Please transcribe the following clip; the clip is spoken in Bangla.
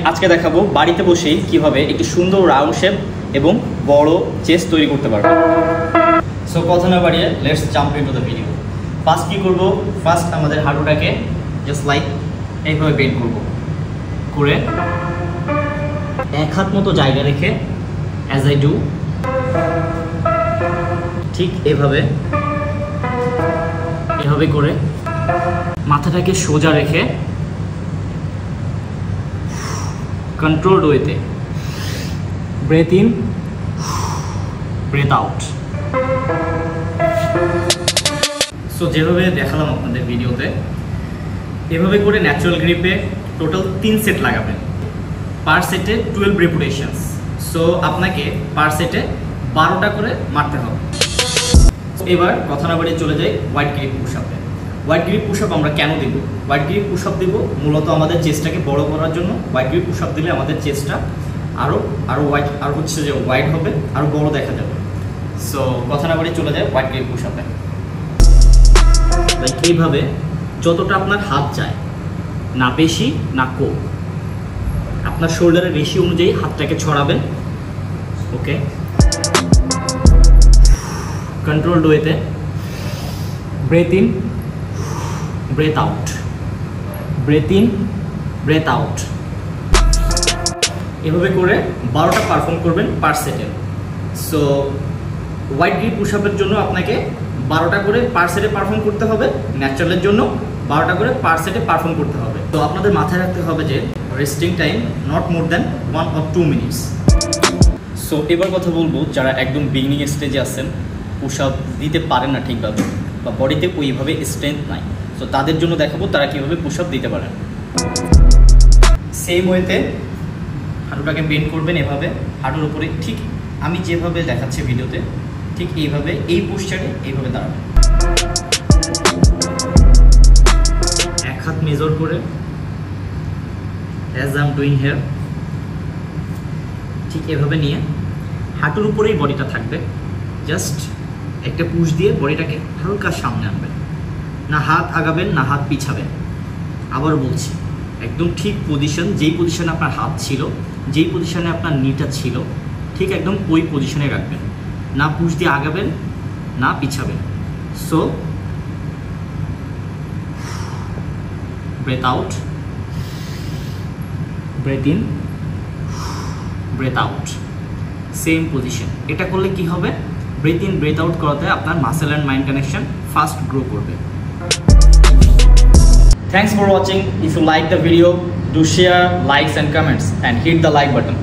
আজকে দেখাবো বাড়িতে বসেই কিভাবে একটি সুন্দর রাউন্ড শেপ এবং বড় চেস্ট তৈরি করতে পারবেন। সো কথা না বাড়িয়ে let's jump into the video. First কি করব, ফার্স্ট আমাদের হাঁটুটাকে জাস্ট লাইক এইভাবে বেন্ড করব, করে এক হাত মতো জায়গা রেখে অ্যাজ আই ডু ঠিক এভাবে করে মাথাটাকে সোজা রেখে কন্ট্রোলড ওয়েতে breath in breath out. So যেভাবে দেখালাম আপনাদের ভিডিওতে, এভাবে করে ন্যাচারাল গ্রিপে টোটাল 3 সেট লাগাবেন। পার সেটে 12 রেপুটেশনস। সো আপনাকে পার সেটে 12টা করে মারতে হবে। এবার কথা না বাড়িয়ে চলে যাই ওয়াইড গ্রিপ পুশ আপে। ওয়াইড গ্রিপ পুশ আপ আমরা কেন দেব? ওয়াইড গ্রিপ পুশ আপ দেবো মূলত আমাদের চেস্টটাকে বড় করার জন্য। ওয়াইড গ্রিপ পুশ আপ দিলে আমাদের চেস্টটা আরও ওয়াইড আর হচ্ছে যে ওয়াইড হবে, আরও বড় দেখা যাবে। সো কথা না বাড়িয়ে চলে যায় ওয়াইড গ্রিপ পুশ আপে। লাইক এইভাবে যতটা আপনার হাত যায়, না বেশি না কম, আপনার শোল্ডারের রেশিও অনুযায়ী হাতটাকে ছড়াবেন। ওকে, কন্ট্রোলড ওয়েতে breath in breath out, breath in breath out. এভাবে করে 12টা পারফর্ম করবেন পার সেটে। সো ওয়াইড গ্রিপ পুশ আপের জন্য আপনাকে 12টা করে পার সেটে পারফর্ম করতে হবে, ন্যাচারালের জন্য 12টা করে পার সেটে পারফর্ম করতে হবে। তো আপনাদের মাথায় রাখতে হবে যে resting time not more than 1 or 2 minutes. So এবার কথা বলবো যারা একদম বিগিনিং স্টেজে আছেন, পুশ আপ দিতে পারেন না ঠিকভাবে, বা বডিতে ওইভাবে স্ট্রেংথ নাই, সো তাদের জন্য দেখাবো তারা কীভাবে পুশ আপ দিতে পারেন। সেম ওয়েতে হাঁটুটাকে বেন্ড করবেন এভাবে, হাঁটুর উপরে ঠিক আমি যেভাবে দেখাচ্ছি ভিডিওতে ঠিক এইভাবে, এই পোস্টারে এইভাবে দাঁড়াবেন। এক হাত মেজর করে as I am doing here, ঠিক এভাবে নিয়ে হাঁটুর উপরেই বডিটা থাকবে। জাস্ট একটা পুশ দিয়ে বডিটাকে হালকা সামনে আনবেন, না হাত আগাবেন না হাত পিছাবেন। আবার বলছি, একদম ঠিক পজিশন, যেই পজিশনে আপনার হাত ছিল, যেই পজিশনে আপনার নিটা ছিল, ঠিক একদম ওই পজিশনে রাখবেন, না পুশ দিয়ে আগাবেন না পিছাবেন। So breath out, breath in breath out, same position. এটা করলে কি হবে, ব্রেথ ইন ব্রেথ আউট করাতে আপনার muscle and mind connection fast grow করবে। Thanks for watching. If you like the video, do share, likes and comments and hit the like button.